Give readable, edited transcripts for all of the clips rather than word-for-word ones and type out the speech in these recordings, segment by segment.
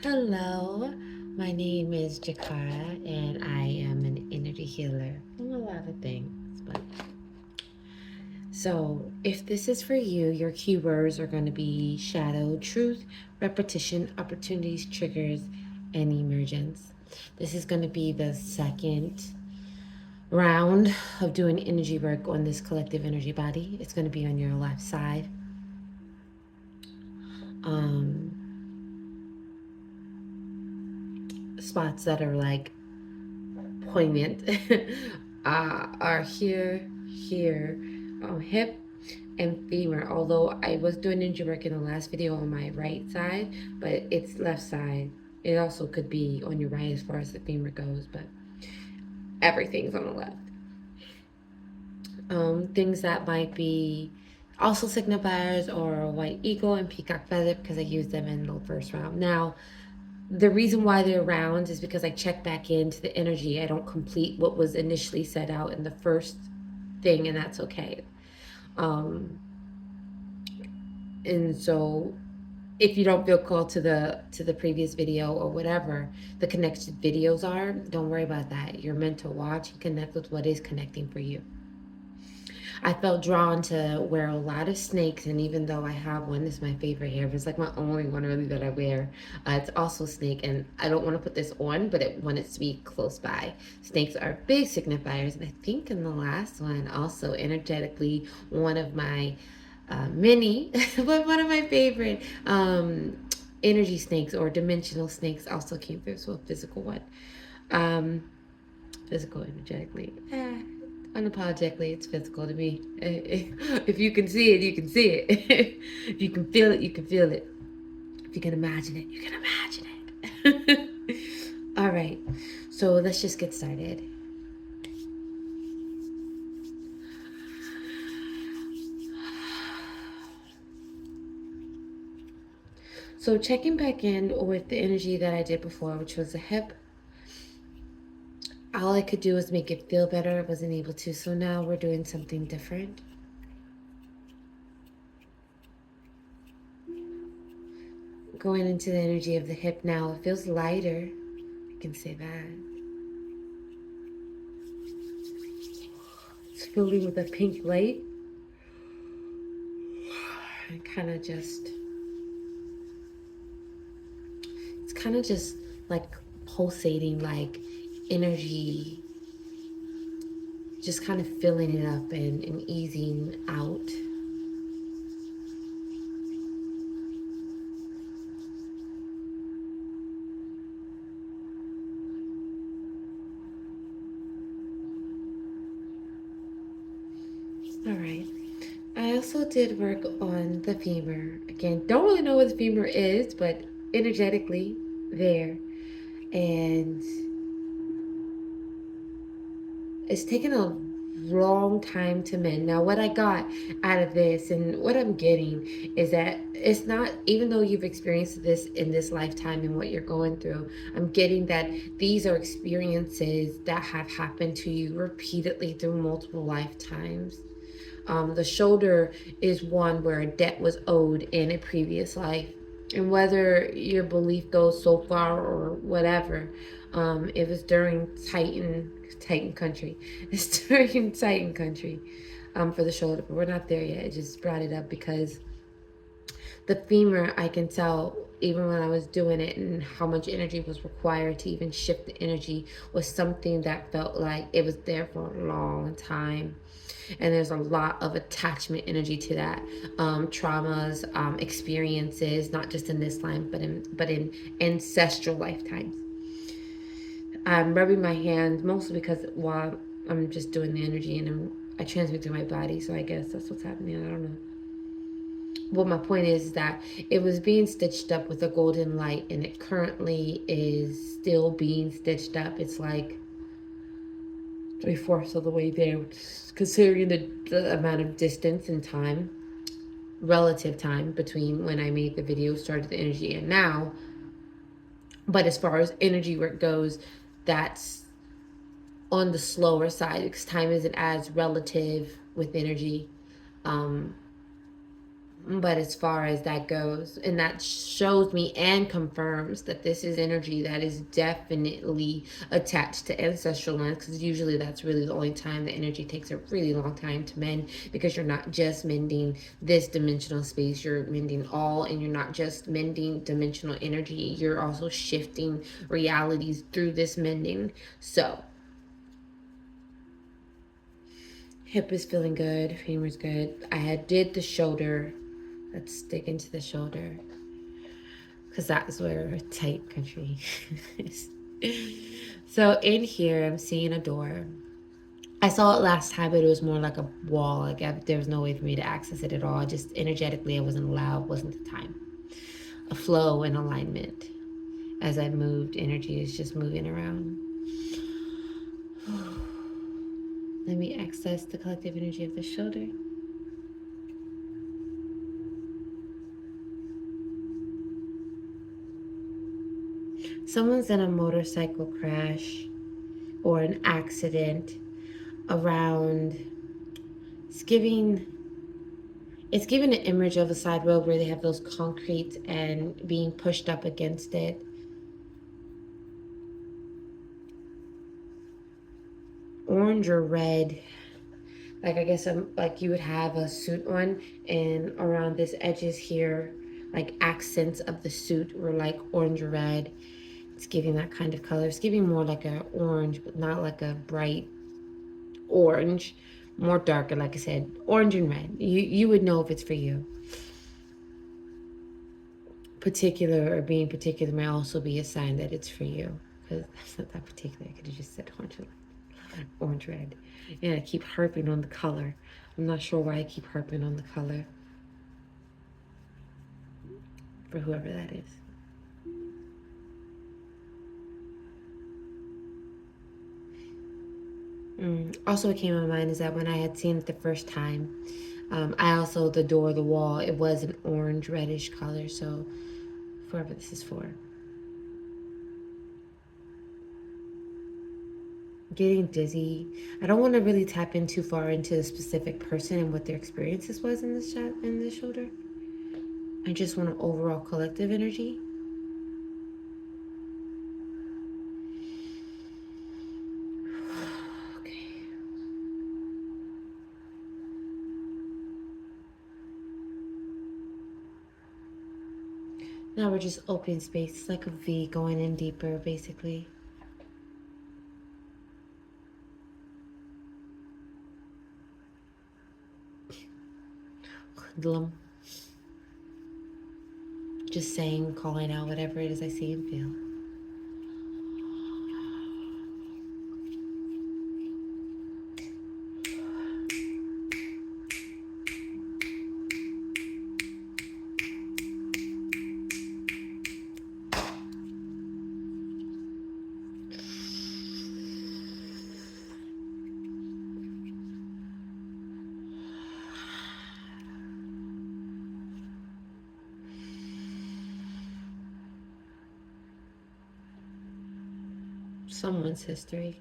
Hello, my name is Jakara and I am an energy healer. I'm a lot of things, but so if this is for you, your keywords are going to be shadow, truth, repetition, opportunities, triggers, and emergence. This is going to be the second round of doing energy work on this collective energy body. It's going to be on your left side. Um, Spots that are like poignant are here, hip and femur. Although I was doing ninja work in the last video on my right side, but it's left side. It also could be on your right as far as the femur goes, but everything's on the left. Things that might be also signifiers or white eagle and peacock feather because I used them in the first round. Now, the reason why they're round is because I check back into the energy. I don't complete what was initially set out in the first thing, and that's okay. And so if you don't feel called to the previous video or whatever the connected videos are, don't worry about that. You're meant to watch and connect with what is connecting for you. I felt drawn to wear a lot of snakes, and even though I have one, this is my favorite hair, but it's like my only one really that I wear. It's also snake, and I don't want to put this on, but I want it to be close by. Snakes are big signifiers, and I think in the last one, also energetically, one of my many, but one of my favorite energy snakes or dimensional snakes also came through, so a physical one. Um, Physical energetically. Unapologetically, it's physical to me. If you can see it, you can see it. If you can feel it, you can feel it. If you can imagine it, you can imagine it. All right, so let's just get started. So checking back in with the energy that I did before, which was the hip. All I could do was make it feel better. I wasn't able to, so now we're doing something different. Going into the energy of the hip now, it feels lighter. I can say that. It's filling with a pink light. And it's kind of just like pulsating, like energy, just kind of filling it up and easing out. All right. I also did work on the femur. Again, don't really know what the femur is, but energetically there. And it's taken a long time to mend. Now, what I got out of this and what I'm getting is that it's not, even though you've experienced this in this lifetime and what you're going through, I'm getting that these are experiences that have happened to you repeatedly through multiple lifetimes. The shoulder is one where a debt was owed in a previous life. And whether your belief goes so far or whatever, it was during Titan country. It's during Titan country for the shoulder, but we're not there yet. I just brought it up because the femur, I can tell even when I was doing it and how much energy was required to even shift the energy was something that felt like it was there for a long time. And there's a lot of attachment energy to that, traumas, experiences, not just in this life, but in ancestral lifetimes. I'm rubbing my hand mostly because while I'm just doing the energy and I transmit through my body, so I guess that's what's happening. I don't know. Well, my point is that it was being stitched up with a golden light, and it currently is still being stitched up. It's like 3/4 of the way there, considering the amount of distance and time, relative time between when I made the video, started the energy, and now. But as far as energy work goes, that's on the slower side because time isn't as relative with energy. Um, But as far as that goes, and that shows me and confirms that this is energy that is definitely attached to ancestral lines, because usually that's really the only time the energy takes a really long time to mend, because you're not just mending this dimensional space, you're mending all, and you're not just mending dimensional energy, you're also shifting realities through this mending. So hip is feeling good, femur's good. Did the shoulder. Let's dig into the shoulder, because that's where tight country is. So in here, I'm seeing a door. I saw it last time, but it was more like a wall. There was no way for me to access it at all. Just energetically, I wasn't allowed. Wasn't the time. A flow and alignment. As I moved, energy is just moving around. Let me access the collective energy of the shoulder. Someone's in a motorcycle crash or an accident around. It's giving It's given an image of a side road where they have those concrete and being pushed up against it. Orange or red. Like, I guess like you would have a suit on, and around this edges here, like accents of the suit were like orange or red. It's giving that kind of color. It's giving more like a orange, but not like a bright orange. More darker, like I said, orange and red. You would know if it's for you. Particular or being particular may also be a sign that it's for you, because that's not that particular. I could have just said orange red. And I keep harping on the color. I'm not sure why I keep harping on the color for whoever that is. Also, what came to my mind is that when I had seen it the first time, I also, the door, the wall, it was an orange reddish color. So whoever this is for. Getting dizzy. I don't want to really tap in too far into the specific person and what their experiences was in this shot in the shoulder. I just want an overall collective energy. Okay. Now we're just open space. It's like a V going in deeper, basically. Glum. Just saying, calling out whatever it is I see and feel. Someone's history.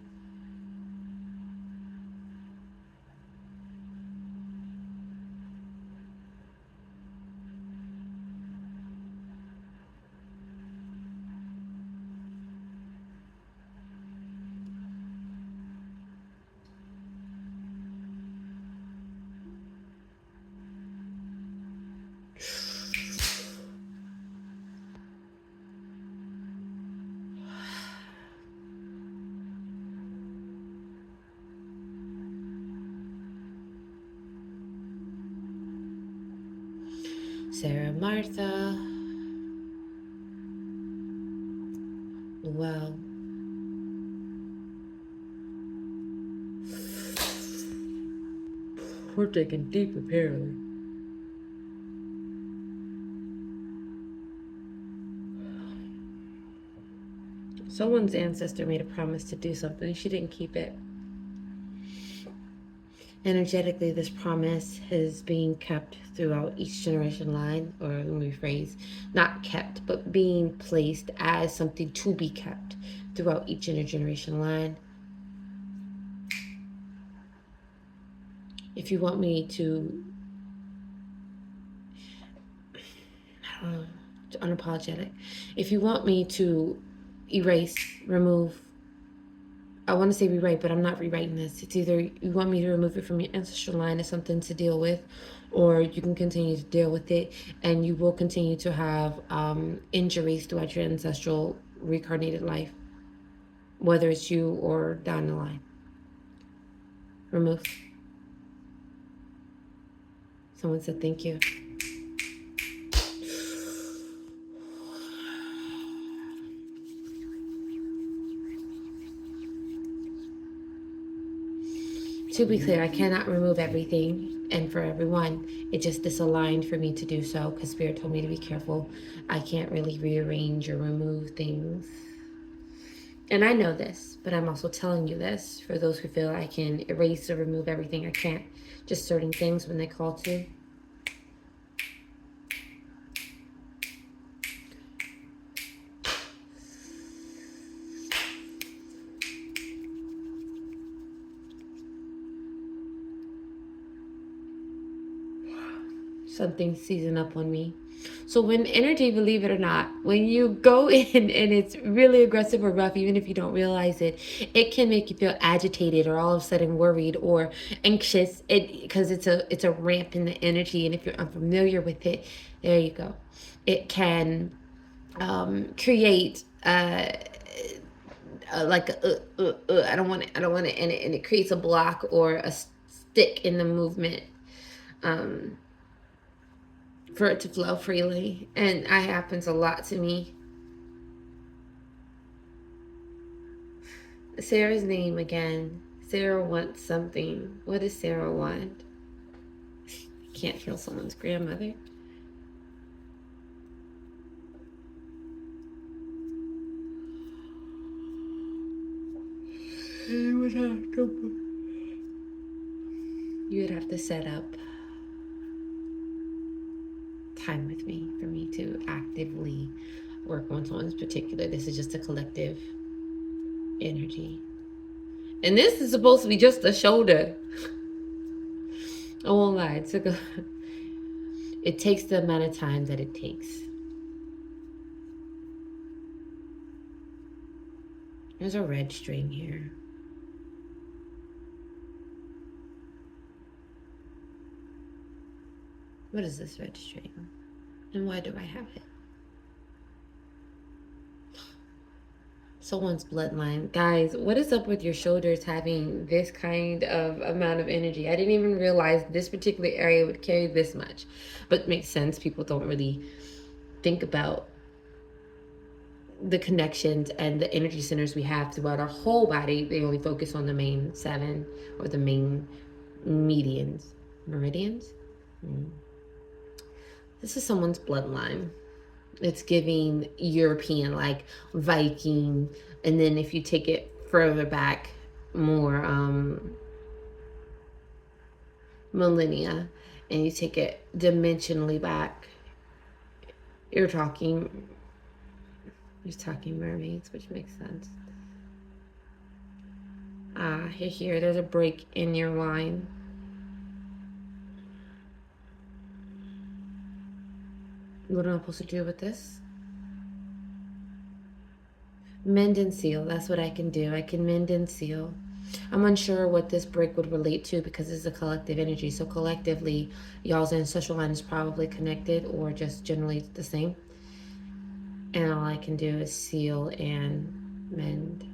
Sarah Martha. Well, we're taking deep, apparently. Someone's ancestor made a promise to do something. She didn't keep it. Energetically, this promise is being kept throughout each generation line, or let me rephrase, not kept, but being placed as something to be kept throughout each intergeneration line. If you want me to unapologetic. If you want me to erase, remove, I want to say rewrite, but I'm not rewriting this. It's either you want me to remove it from your ancestral line as something to deal with, or you can continue to deal with it, and you will continue to have injuries throughout your ancestral reincarnated life, whether it's you or down the line. Remove. Someone said thank you. To be clear, I cannot remove everything and for everyone. It just disaligned for me to do so because Spirit told me to be careful. I can't really rearrange or remove things. And I know this, but I'm also telling you this for those who feel I can erase or remove everything. I can't. Just certain things when they call to. Something seizing up on me. So when energy, believe it or not, when you go in and it's really aggressive or rough, even if you don't realize it, it can make you feel agitated or all of a sudden worried or anxious. Because it's a ramp in the energy, and if you're unfamiliar with it, there you go. It can create like I don't want it, and it creates a block or a stick in the movement. For it to flow freely, and that happens a lot to me. Sarah's name again. Sarah wants something. What does Sarah want? Can't heal someone's grandmother. You would have to set up time with me for me to actively work on someone's particular. This is just a collective energy. And this is supposed to be just a shoulder. I won't lie. It takes the amount of time that it takes. There's a red string here. What is this red string? And why do I have it? Someone's bloodline. Guys, what is up with your shoulders having this kind of amount of energy? I didn't even realize this particular area would carry this much. But it makes sense. People don't really think about the connections and the energy centers we have throughout our whole body. They only focus on the main 7 or the main meridians. This is someone's bloodline. It's giving European, like Viking. And then if you take it further back, more millennia, and you take it dimensionally back, you're talking mermaids, which makes sense. Here, there's a break in your line. What am I supposed to do with this? Mend and seal. That's what I can do. I can mend and seal. I'm unsure what this break would relate to because it's a collective energy. So collectively, y'all's ancestral line is probably connected or just generally the same. And all I can do is seal and mend.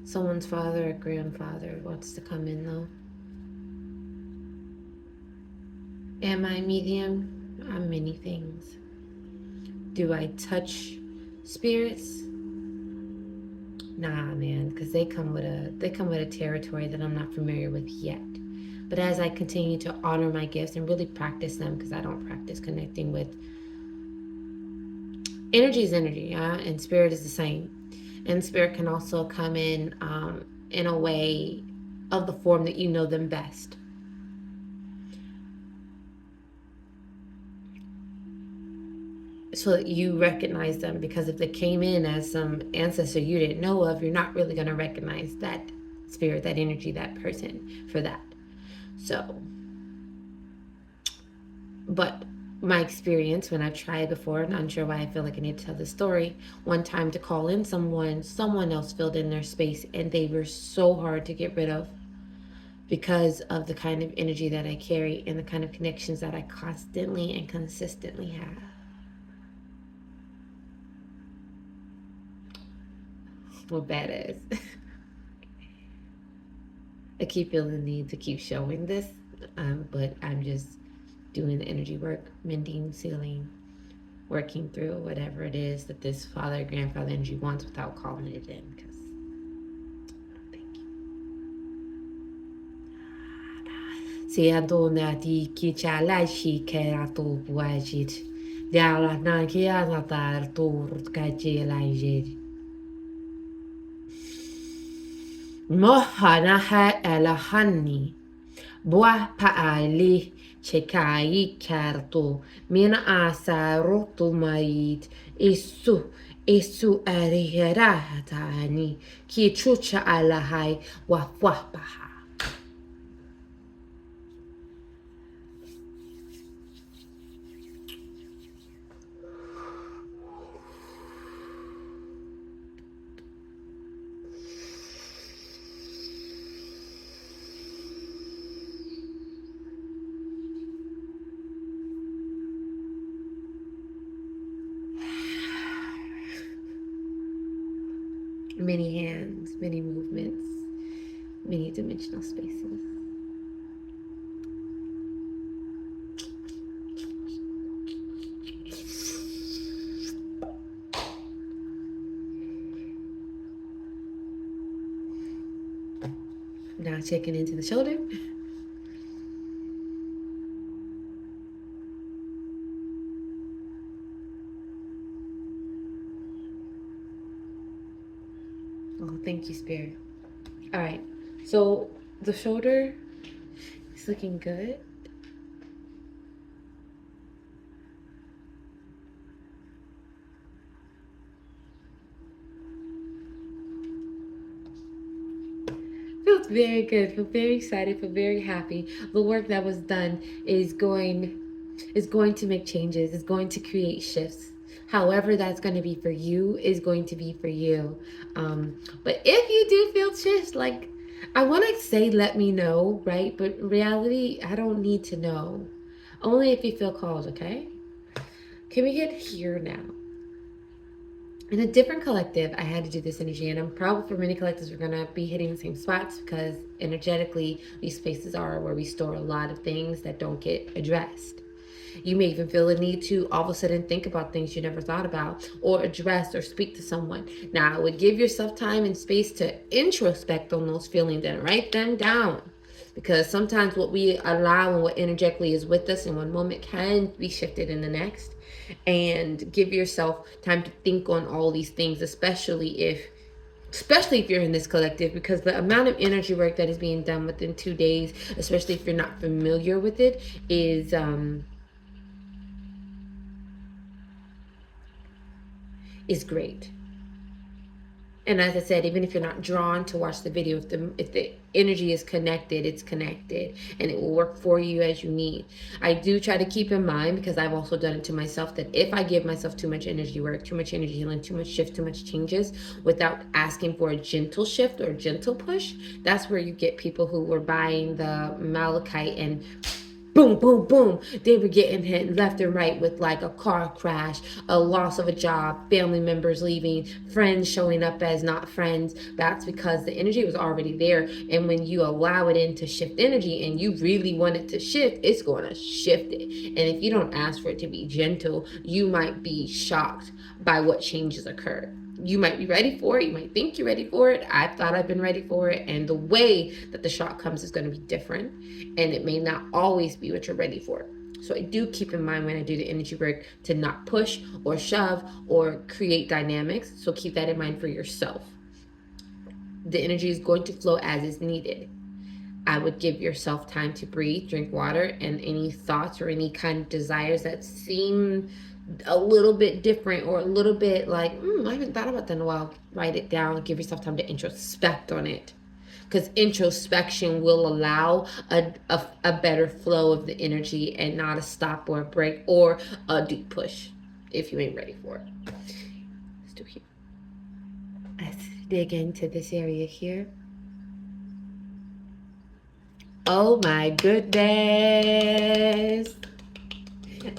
Someone's father or grandfather wants to come in though. Am I medium? I'm many things. Do I touch spirits? Nah, man, because they come with a territory that I'm not familiar with yet. But as I continue to honor my gifts and really practice them, because I don't practice connecting with energy is energy, and spirit is the same. And spirit can also come in a way of the form that you know them best. So that you recognize them, because if they came in as some ancestor you didn't know of, you're not really going to recognize that spirit, that energy, that person for that. So But my experience when I've tried before, and unsure why I feel like I need to tell this story, one time to call in someone else filled in their space, and they were so hard to get rid of because of the kind of energy that I carry and the kind of connections that I constantly and consistently have. Well, badass. I keep feeling the need to keep showing this, but I'm just doing the energy work, mending, sealing, working through whatever it is that this father, grandfather energy wants without calling it in. Because thank you. Si adona di kichalashi kerato buajit. Diala nankiana tar tur kajilanjid. Mohanaha elahani. Buah paali cekai kartu mina asa rotu mait isu ariheratani ki chucha alahai wafwapaha. Many hands, many movements, many dimensional spaces. Now checking into the shoulder. Oh, thank you, Spirit. All right, so the shoulder is looking good. Feels very good. Feel very excited. Feel very happy. The work that was done is going to make changes. Is going to create shifts. However, that's going to be for you is going to be for you. But if you do feel shifts, like I want to say, let me know, right? But in reality, I don't need to know. Only if you feel called. Okay. Can we get here now? In a different collective, I had to do this energy, and I'm probably for many collectives, we're gonna be hitting the same spots because energetically, these spaces are where we store a lot of things that don't get addressed. You may even feel a need to all of a sudden think about things you never thought about, or address or speak to someone. Now, I would give yourself time and space to introspect on those feelings and write them down. Because sometimes what we allow and what energetically is with us in one moment can be shifted in the next. And give yourself time to think on all these things, especially if you're in this collective, because the amount of energy work that is being done within 2 days, especially if you're not familiar with it, is great. And as I said, even if you're not drawn to watch the video, if the energy is connected, it's connected, and it will work for you as you need. I do try to keep in mind, because I've also done it to myself, that if I give myself too much energy work, too much energy healing, too much shift, too much changes, without asking for a gentle shift or a gentle push, that's where you get people who were buying the malachite and boom, boom, boom. They were getting hit left and right with like a car crash, a loss of a job, family members leaving, friends showing up as not friends. That's because the energy was already there. And when you allow it in to shift energy and you really want it to shift, it's going to shift it. And if you don't ask for it to be gentle, you might be shocked by what changes occur. You might be ready for it. You might think you're ready for it. I thought I've been ready for it. And the way that the shock comes is going to be different. And it may not always be what you're ready for. So I do keep in mind when I do the energy work to not push or shove or create dynamics. So keep that in mind for yourself. The energy is going to flow as is needed. I would give yourself time to breathe, drink water, and any thoughts or any kind of desires that seem a little bit different or a little bit like, I haven't thought about that in a while. Write it down. Give yourself time to introspect on it. because introspection will allow a better flow of the energy and not a stop or a break or a deep push if you ain't ready for it. Let's do here. Let's dig into this area here. Oh my goodness.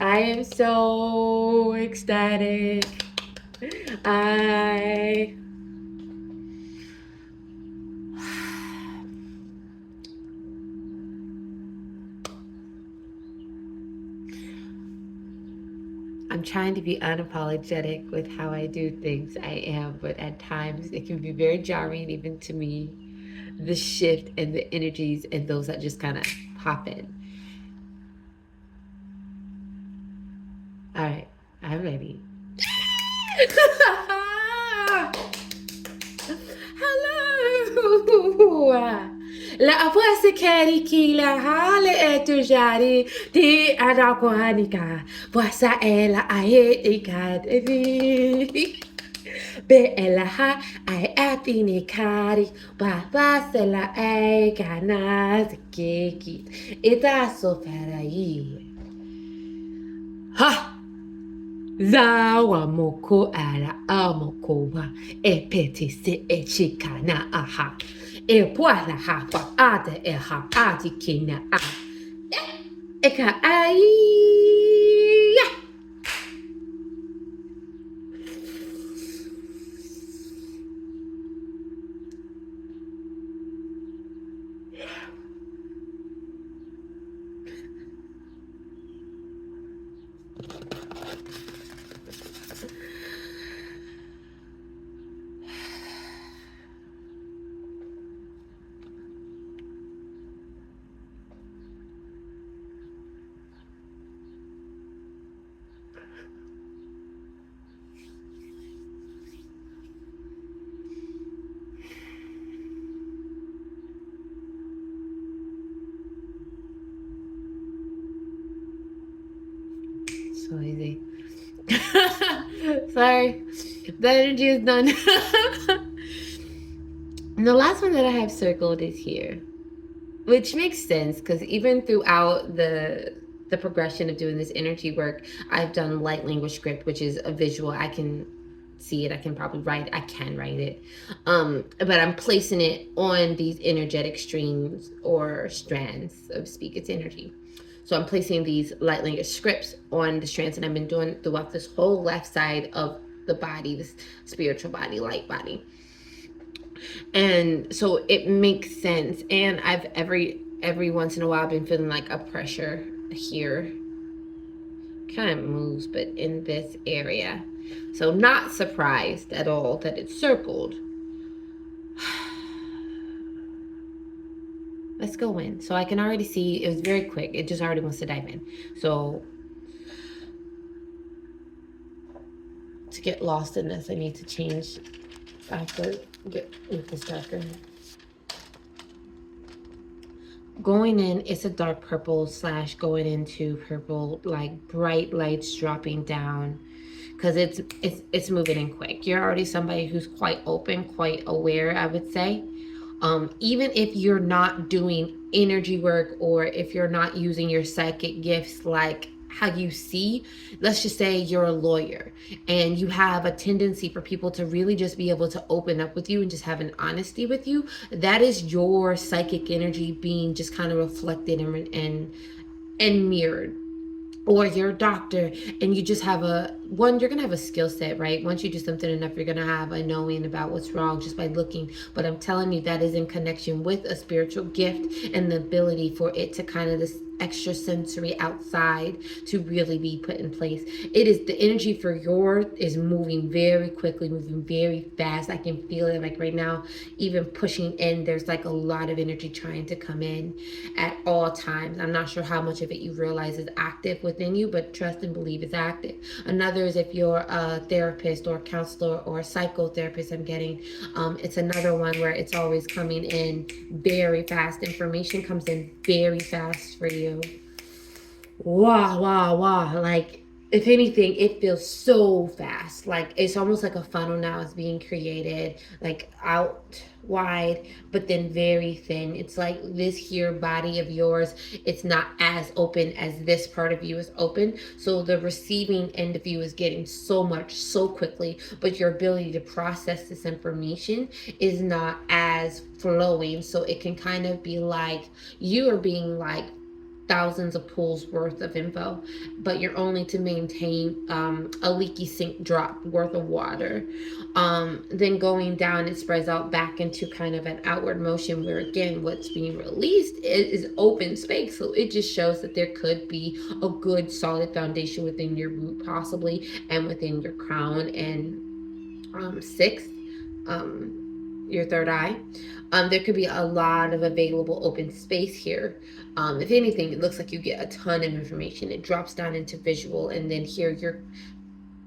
I am so ecstatic. I'm trying to be unapologetic with how I do things. I am, but at times it can be very jarring even to me. The shift and the energies and those that just kind of pop in. All right, I'm ready. Hello. La voce carichi la hale e tu jari di anaquanica. Vosa e la aetica di. Be ela ha ai apine cari. Ba se la e ganas keki. Ita so farai. Ha! Zawa moko ala amokowa e peti se e chikana aha. E puala ha fa ate e ha ati kina a. E ka ai. So easy. Sorry, the energy is done. And the last one that I have circled is here, which makes sense because even throughout the progression of doing this energy work, I've done light language script, which is a visual. I can see it. I can probably write. I can write it, but I'm placing it on these energetic streams or strands, so to speak. It's energy. So I'm placing these light language scripts on the strands, and I've been doing throughout this whole left side of the body, this spiritual body, light body. And so it makes sense. And I've every once in a while been feeling like a pressure here. Kind of moves, but in this area. So not surprised at all that it's circled. Let's go in. So I can already see it was very quick. It just already wants to dive in. So to get lost in this, I need to change. I have to make this darker. Going in, it's a dark purple / going into purple, like bright lights dropping down, because it's moving in quick. You're already somebody who's quite open, quite aware, I would say. Even if you're not doing energy work or if you're not using your psychic gifts like how you see, let's just say you're a lawyer and you have a tendency for people to really just be able to open up with you and just have an honesty with you. That is your psychic energy being just kind of reflected and mirrored. Or you're a doctor and you just have you're gonna have a skill set, right? Once you do something enough, you're gonna have a knowing about what's wrong just by looking. But I'm telling you, that is in connection with a spiritual gift and the ability for it to kind of this extra sensory outside to really be put in place. It is the energy for yours is moving very quickly, moving very fast. I can feel it like right now, even pushing in, there's like a lot of energy trying to come in at all times. I'm not sure how much of it you realize is active within you, but trust and believe it's active. Another is if you're a therapist or a counselor or a psychotherapist, I'm getting, it's another one where it's always coming in very fast. Information comes in very fast for you. Wow, like if anything, it feels so fast. Like it's almost like a funnel now is being created, like out wide, but then very thin. It's like this here body of yours, it's not as open as this part of you is open. So the receiving end of you is getting so much so quickly, but your ability to process this information is not as flowing. So it can kind of be like you are being like thousands of pools worth of info, but you're only to maintain a leaky sink drop worth of water. Then going down, it spreads out back into kind of an outward motion where, again, what's being released is open space. So it just shows that there could be a good solid foundation within your root, possibly, and within your crown and sixth, your third eye. There could be a lot of available open space here. If anything, it looks like you get a ton of information. It drops down into visual, and then here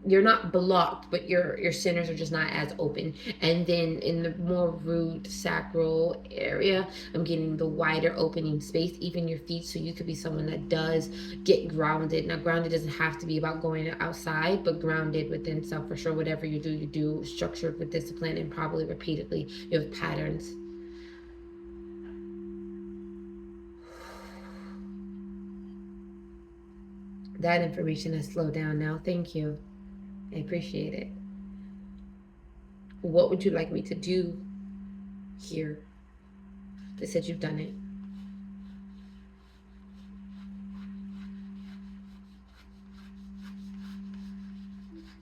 you're not blocked, but your centers are just not as open. And then in the more root sacral area, I'm getting the wider opening space, even your feet. So you could be someone that does get grounded. Now, grounded doesn't have to be about going outside, but grounded within self for sure. Whatever you do structured with discipline and probably repeatedly. You have patterns. That information has slowed down now. Thank you. I appreciate it. What would you like me to do here? They said you've done it.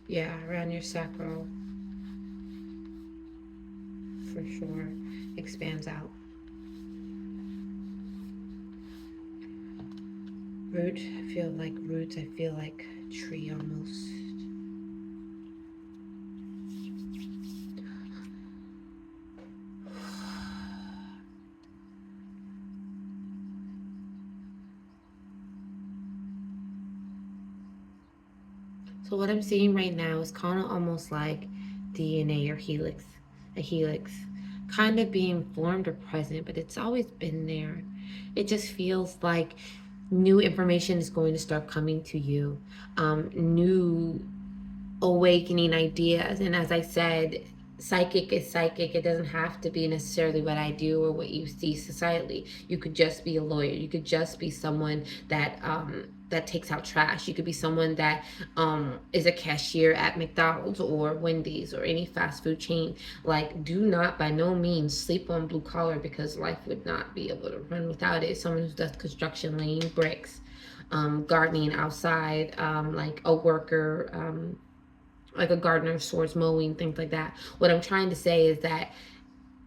Yeah, around your sacral. For sure. Expands out. Root, I feel like roots, I feel like tree almost. So what I'm seeing right now is kind of almost like DNA or helix, a helix, kind of being formed or present, but it's always been there. It just feels like new information is going to start coming to you, new awakening ideas. And as I said, psychic is psychic. It doesn't have to be necessarily what I do or what you see societally. You could just be a lawyer. You could just be someone that takes out trash. You could be someone that is a cashier at McDonald's or Wendy's or any fast food chain. Like, do not by no means sleep on blue collar, because life would not be able to run without it. Someone who does construction, laying bricks, gardening outside, like a worker, like a gardener, swords, mowing, things like that. What I'm trying to say is that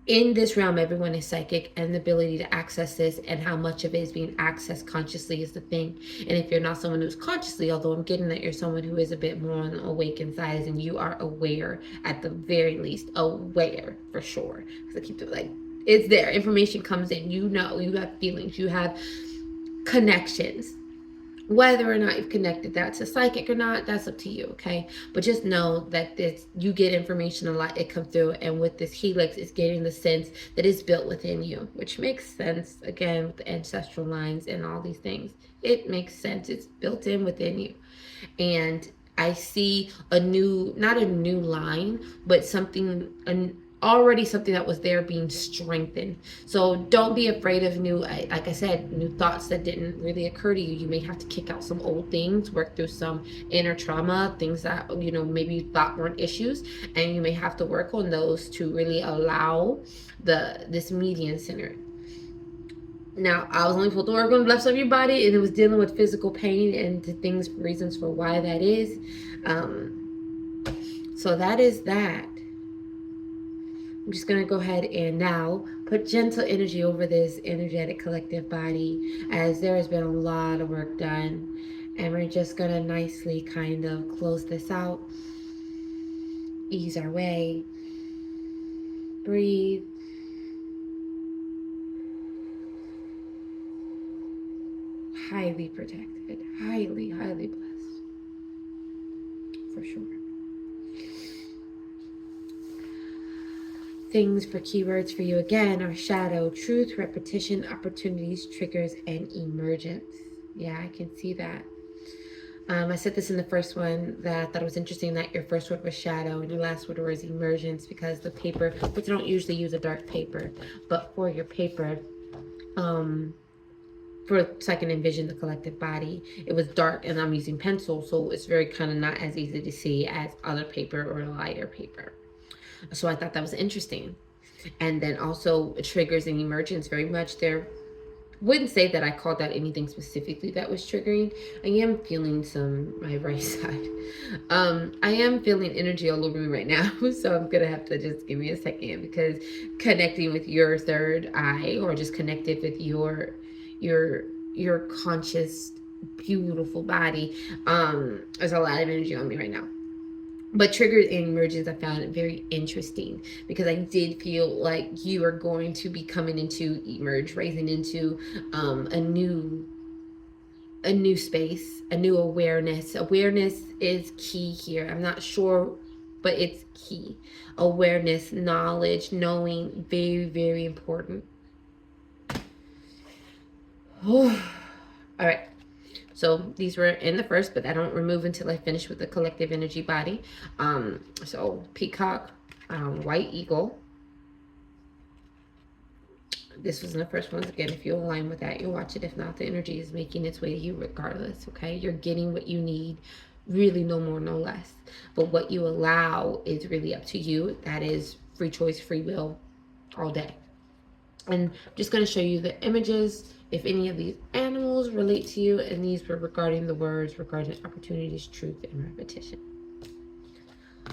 in this realm, everyone is psychic, and the ability to access this and how much of it is being accessed consciously is the thing. And if you're not someone who's consciously, although I'm getting that you're someone who is a bit more on the awakened side, and you are aware, at the very least, aware for sure. Because I keep doing, like, it's there. Information comes in. You know, you have feelings, you have connections. Whether or not you've connected that to psychic or not, that's up to you, okay? But just know that this, you get information a lot, it comes through, and with this helix, it's getting the sense that it's built within you, which makes sense, again, with the ancestral lines and all these things. It makes sense. It's built in within you. And I see a new, not a new line, but something, already something that was there being strengthened. So don't be afraid of new, like I said, new thoughts that didn't really occur to you. You may have to kick out some old things, work through some inner trauma, things that, you know, maybe you thought weren't issues, and you may have to work on those to really allow this median center. Now, I was only supposed to work on the left side of your body, and it was dealing with physical pain and the things, reasons for why that is. So that is that. I'm just going to go ahead and now put gentle energy over this energetic collective body, as there has been a lot of work done. And we're just going to nicely kind of close this out, ease our way, breathe. Highly protected, highly, highly blessed, for sure. Things for keywords for you again are shadow, truth, repetition, opportunities, triggers, and emergence. Yeah, I can see that. I said this in the first one that I thought it was interesting that your first word was shadow and your last word was emergence, because the paper, which I don't usually use a dark paper, but for your paper, so I can envision the collective body, it was dark and I'm using pencil, so it's very kind of not as easy to see as other paper or lighter paper. So I thought that was interesting. And then also triggers and emergence very much. There wouldn't say that I called out anything specifically that was triggering. I am feeling my right side. I am feeling energy all over me right now. So I'm gonna have to just give me a second, because connecting with your third eye, or just connected with your your conscious, beautiful body, there's a lot of energy on me right now. But triggers and emergence, I found it very interesting, because I did feel like you are going to be coming into emerge, raising into a new space, a new awareness. Awareness is key here. I'm not sure, but it's key. Awareness, knowledge, knowing, very, very important. All right. So these were in the first, but I don't remove until I finish with the collective energy body. So peacock, white eagle. This was in the first one. Again, if you align with that, you'll watch it. If not, the energy is making its way to you regardless, okay? You're getting what you need, really, no more, no less. But what you allow is really up to you. That is free choice, free will, all day. And I'm just going to show you the images, if any of these animals relate to you, and these were regarding the words, regarding opportunities, truth, and repetition.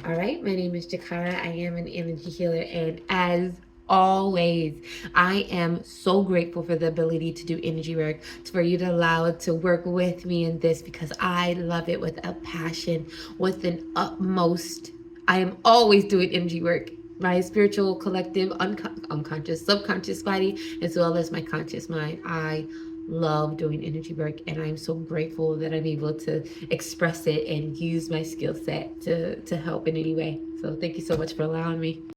All right, my name is Jakara. I am an energy healer, and as always, I am so grateful for the ability to do energy work, for you to allow it to work with me in this, because I love it with a passion, with an utmost. I am always doing energy work, my spiritual, collective, unconscious, subconscious body, as well as my conscious mind. I love doing energy work, and I'm so grateful that I'm able to express it and use my skill set to help in any way. So thank you so much for allowing me.